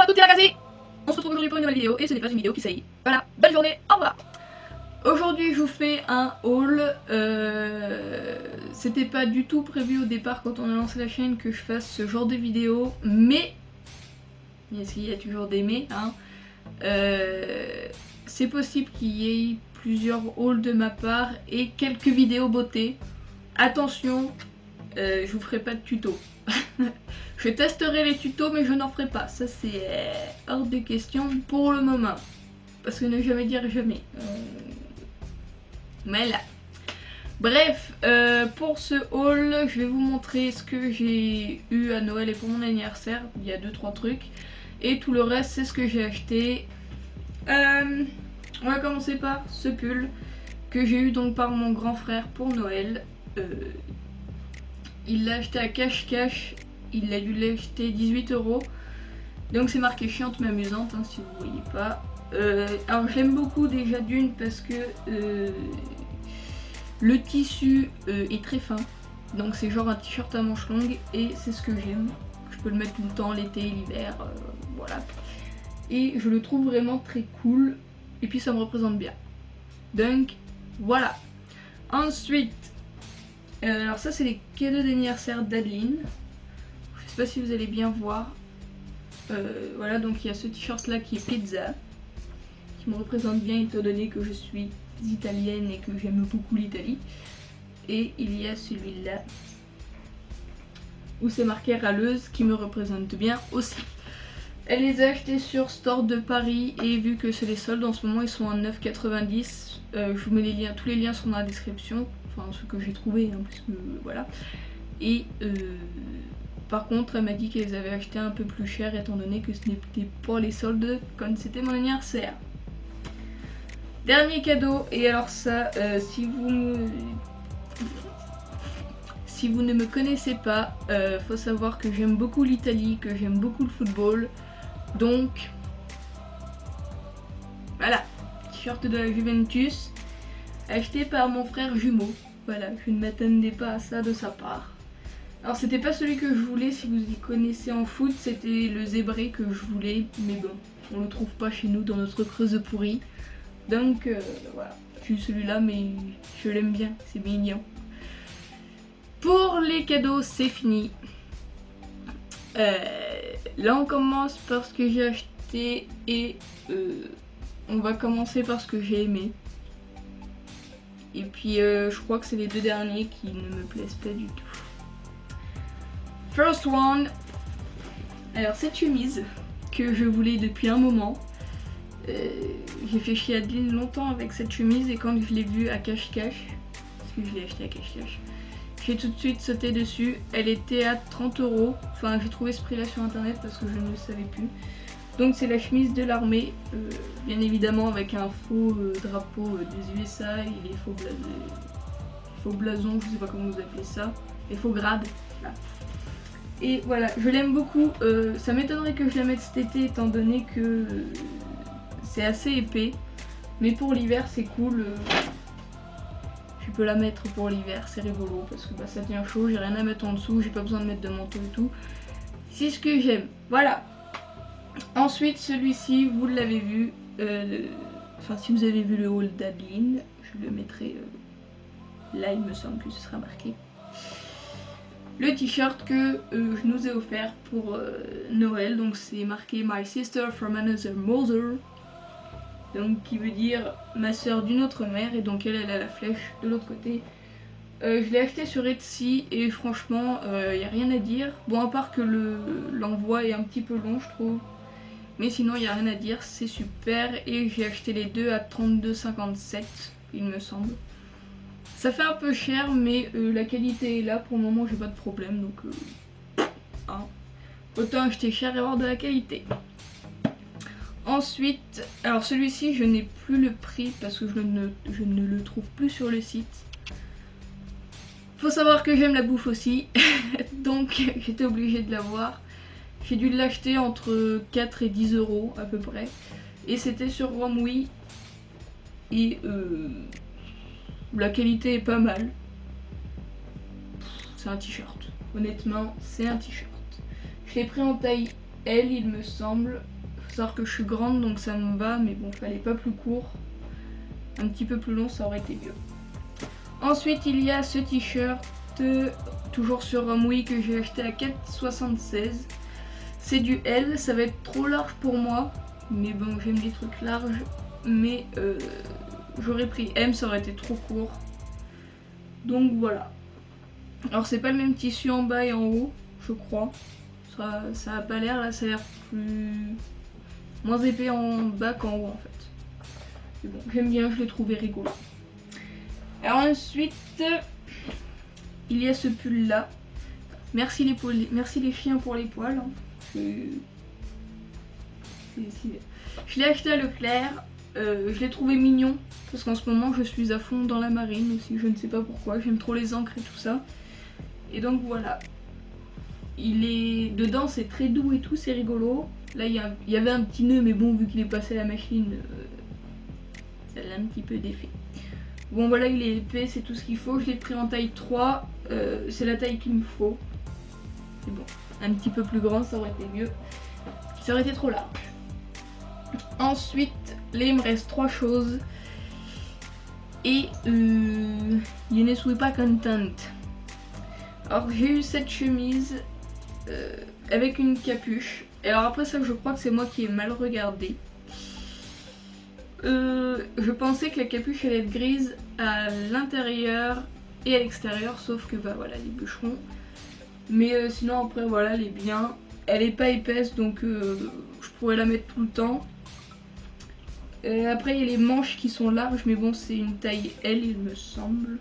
à toutes, c'est Nakasi. On se retrouve aujourd'hui pour une nouvelle vidéo et ce n'est pas une vidéo qui saillit. Voilà, belle journée, au revoir. Aujourd'hui je vous fais un haul, c'était pas du tout prévu au départ quand on a lancé la chaîne que je fasse ce genre de vidéo, mais il y a toujours des mais, hein. C'est possible qu'il y ait plusieurs hauls de ma part et quelques vidéos beauté. Attention, je vous ferai pas de tuto. Je testerai les tutos mais je n'en ferai pas, ça c'est hors de question pour le moment. Parce que ne jamais dire jamais. Mais là. Bref, pour ce haul, je vais vous montrer ce que j'ai eu à Noël et pour mon anniversaire. Il y a 2-3 trucs. Et tout le reste, c'est ce que j'ai acheté. On va commencer par ce pull que j'ai eu donc par mon grand frère pour Noël. Il l'a acheté à cash. Il a dû l'acheter 18 €. Donc c'est marqué chiante mais amusante, hein, si vous voyez pas. Alors j'aime beaucoup déjà d'une parce que le tissu est très fin. Donc c'est genre un t-shirt à manches longues et c'est ce que j'aime. Je peux le mettre tout le temps, l'été, l'hiver, voilà. Et je le trouve vraiment très cool. Et puis ça me représente bien. Donc voilà. Ensuite, alors ça c'est les cadeaux d'anniversaire d'Adeline. Je sais pas si vous allez bien voir. Voilà, donc il y a ce t-shirt là qui est pizza, qui me représente bien étant donné que je suis italienne et que j'aime beaucoup l'Italie. Et il y a celui-là où c'est marqué râleuse qui me représente bien aussi. Elle les a achetés sur Store de Paris et vu que c'est les soldes en ce moment ils sont à 9,90 €. Je vous mets les liens, tous les liens sont dans la description, enfin ceux que j'ai trouvé hein, parce que voilà. Et par contre elle m'a dit qu'elle les avait achetés un peu plus cher étant donné que ce n'était pas les soldes comme c'était mon anniversaire. Dernier cadeau, et alors ça si vous ne me connaissez pas, faut savoir que j'aime beaucoup l'Italie, que j'aime beaucoup le football. Donc voilà, t-shirt de la Juventus acheté par mon frère jumeau. Voilà, je ne m'attendais pas à ça de sa part. Alors c'était pas celui que je voulais, si vous y connaissez en foot, c'était le zébré que je voulais, mais bon, on le trouve pas chez nous dans notre Creuse pourrie. Donc voilà, j'ai eu celui-là mais je l'aime bien, c'est mignon. Pour les cadeaux c'est fini. Là on commence par ce que j'ai acheté et on va commencer par ce que j'ai aimé. Et puis je crois que c'est les deux derniers qui ne me plaisent pas du tout. First one. Alors cette chemise que je voulais depuis un moment. J'ai fait chier Adeline longtemps avec cette chemise et quand je l'ai vue à cache-cache, parce que je l'ai acheté à cache-cache, j'ai tout de suite sauté dessus. Elle était à 30 €. Enfin, j'ai trouvé ce prix-là sur internet parce que je ne le savais plus. Donc, c'est la chemise de l'armée, bien évidemment, avec un faux drapeau des USA et les faux blasons, je sais pas comment vous appelez ça, les faux grades. Là. Et voilà, je l'aime beaucoup. Ça m'étonnerait que je la mette cet été étant donné que c'est assez épais. Mais pour l'hiver, c'est cool. Je peux la mettre pour l'hiver, c'est rigolo parce que bah, ça tient chaud, j'ai rien à mettre en dessous, j'ai pas besoin de mettre de manteau et tout. C'est ce que j'aime, voilà. Ensuite celui-ci, vous l'avez vu, enfin si vous avez vu le haul d'Adeline, je le mettrai là, il me semble que ce sera marqué. Le t-shirt que je nous ai offert pour Noël, donc c'est marqué My sister from another mother. Donc qui veut dire ma soeur d'une autre mère et donc elle a la flèche de l'autre côté. Je l'ai acheté sur Etsy et franchement il n'y a rien à dire. Bon à part que l'envoi est un petit peu long je trouve. Mais sinon il n'y a rien à dire, c'est super et j'ai acheté les deux à 32,57 € il me semble. Ça fait un peu cher mais la qualité est là, pour le moment j'ai pas de problème donc hein. Autant acheter cher et avoir de la qualité. Ensuite, alors celui-ci je n'ai plus le prix parce que je ne le trouve plus sur le site. Faut savoir que j'aime la bouffe aussi, donc j'étais obligée de l'avoir. J'ai dû l'acheter entre 4 et 10 € à peu près. Et c'était sur Romwe. Et la qualité est pas mal. C'est un t-shirt. Honnêtement, c'est un t-shirt. Je l'ai pris en taille L il me semble. Faut savoir que je suis grande donc ça me va, mais bon, fallait pas plus court. Un petit peu plus long, ça aurait été mieux. Ensuite, il y a ce t-shirt, toujours sur Amway, que j'ai acheté à 4,76. C'est du L, ça va être trop large pour moi. Mais bon, j'aime les trucs larges. Mais j'aurais pris M, ça aurait été trop court. Donc voilà. Alors c'est pas le même tissu en bas et en haut, je crois. Ça a pas l'air, là ça a l'air moins épais en bas qu'en haut en fait. Mais bon, j'aime bien, je l'ai trouvé rigolo. Alors ensuite, il y a ce pull là. Merci les chiens pour les poils. Hein. Je l'ai acheté à Leclerc. Je l'ai trouvé mignon parce qu'en ce moment je suis à fond dans la marine aussi, je ne sais pas pourquoi, j'aime trop les encres et tout ça. Et donc voilà, il est dedans, c'est très doux et tout, c'est rigolo. Là il y avait un petit nœud, mais bon, vu qu'il est passé à la machine, ça l'a un petit peu défait. Bon voilà, il est épais, c'est tout ce qu'il faut. Je l'ai pris en taille 3, c'est la taille qu'il me faut. C'est bon, un petit peu plus grand ça aurait été mieux, ça aurait été trop large. Ensuite, là il me reste 3 choses. Et you ne suis pas content. Alors j'ai eu cette chemise avec une capuche. Et alors après ça, je crois que c'est moi qui ai mal regardé. Je pensais que la capuche allait être grise à l'intérieur et à l'extérieur, sauf que bah voilà, les bûcherons. Mais sinon après voilà, elle est bien. Elle est pas épaisse donc je pourrais la mettre tout le temps. Après il y a les manches qui sont larges, mais bon c'est une taille L il me semble.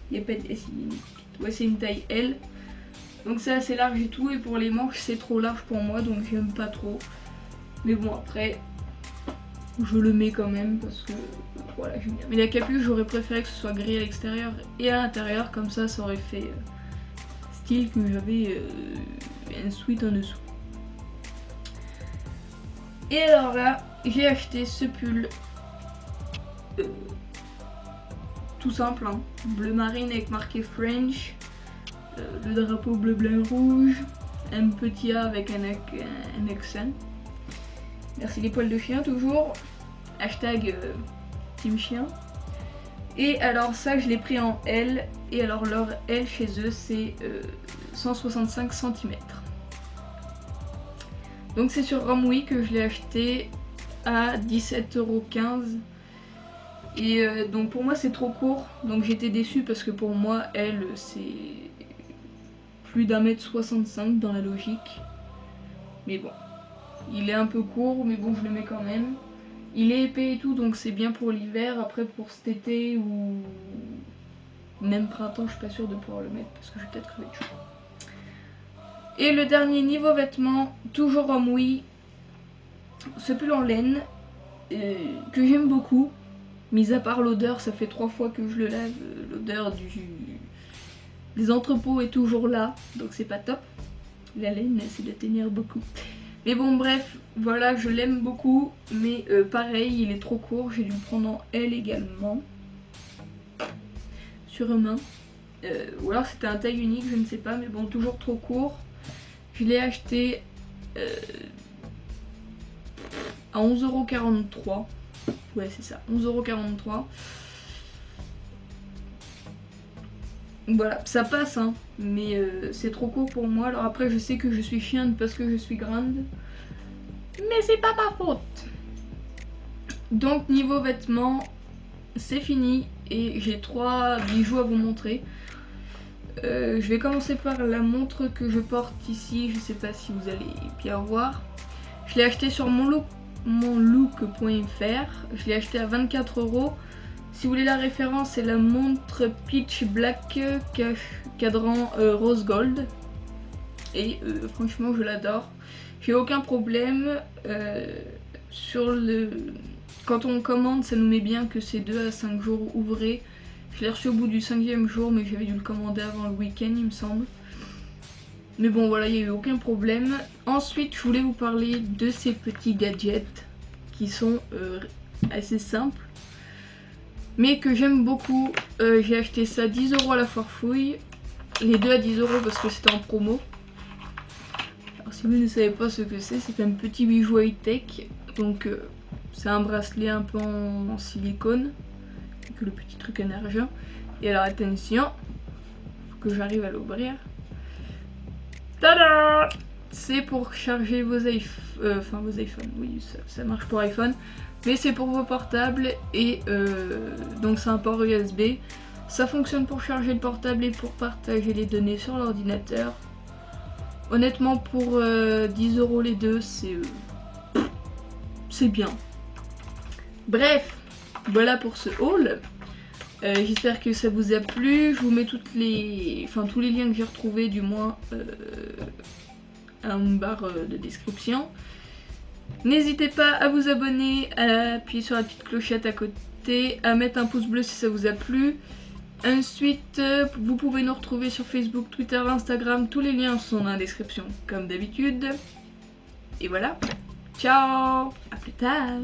Il n'y a pas de S, ouais c'est une taille L. Donc c'est assez large et tout, et pour les manches c'est trop large pour moi donc j'aime pas trop. Mais bon après je le mets quand même parce que voilà j'aime bien. Mais la capuche j'aurais préféré que ce soit gris à l'extérieur et à l'intérieur, comme ça aurait fait style que j'avais une suite en dessous. Et alors là j'ai acheté ce pull tout simple, hein, bleu marine avec marqué French, le drapeau bleu blanc rouge, un petit A avec un accent. Merci les poils de chien toujours, hashtag team chien. Et alors ça je l'ai pris en L, et alors leur L chez eux c'est 165 cm. Donc c'est sur Amway que je l'ai acheté à 17,15 €. Et donc pour moi c'est trop court, donc j'étais déçue parce que pour moi elle c'est plus d'1,65 m dans la logique. Mais bon, il est un peu court, mais bon je le mets quand même. Il est épais et tout, donc c'est bien pour l'hiver. Après pour cet été ou même printemps, je suis pas sûre de pouvoir le mettre parce que je vais peut-être crever de chaud. Et le dernier niveau vêtements, toujours Amway, ce pull en laine que j'aime beaucoup. Mis à part l'odeur, ça fait 3 fois que je le lave, l'odeur des entrepôts est toujours là, donc c'est pas top. La laine, ça doit tenir beaucoup. Mais bon bref, voilà, je l'aime beaucoup, mais pareil, il est trop court, j'ai dû le prendre en L également. Sur main. Ou alors c'était un taille unique, je ne sais pas, mais bon, toujours trop court. Je l'ai acheté à 11,43 €. Ouais c'est ça, 11,43 €. Voilà, ça passe hein, mais c'est trop court pour moi. Alors après je sais que je suis chiante parce que je suis grande, mais c'est pas ma faute. Donc niveau vêtements, c'est fini et j'ai 3 bijoux à vous montrer. Je vais commencer par la montre que je porte ici, je sais pas si vous allez bien voir. Je l'ai acheté sur monlook.fr, je l'ai acheté à 24 €. Si vous voulez la référence, c'est la montre Pitch Black cadran rose gold. Et franchement je l'adore. J'ai aucun problème. Quand on commande, ça nous met bien que c'est 2 à 5 jours ouvrés. Je l'ai reçu au bout du 5e jour, mais j'avais dû le commander avant le week-end il me semble. Mais bon voilà, il n'y a eu aucun problème. Ensuite je voulais vous parler de ces petits gadgets qui sont assez simples, mais que j'aime beaucoup. J'ai acheté ça 10 € à la foire fouille. Les deux à 10 € parce que c'était en promo. Alors si vous ne savez pas ce que c'est un petit bijou high-tech. Donc c'est un bracelet un peu en silicone, avec le petit truc en argent. Et alors attention, faut que j'arrive à l'ouvrir. Tada! C'est pour charger vos iPhones, enfin vos iPhones, oui ça marche pour iPhone, mais c'est pour vos portables et donc c'est un port USB. Ça fonctionne pour charger le portable et pour partager les données sur l'ordinateur. Honnêtement pour 10 € les deux, c'est bien. Bref, voilà pour ce haul. J'espère que ça vous a plu. Je vous mets tous les liens que j'ai retrouvés du moins en barre de description. N'hésitez pas à vous abonner, à appuyer sur la petite clochette à côté, à mettre un pouce bleu si ça vous a plu. Ensuite, vous pouvez nous retrouver sur Facebook, Twitter, Instagram. Tous les liens sont dans la description comme d'habitude. Et voilà. Ciao, à plus tard.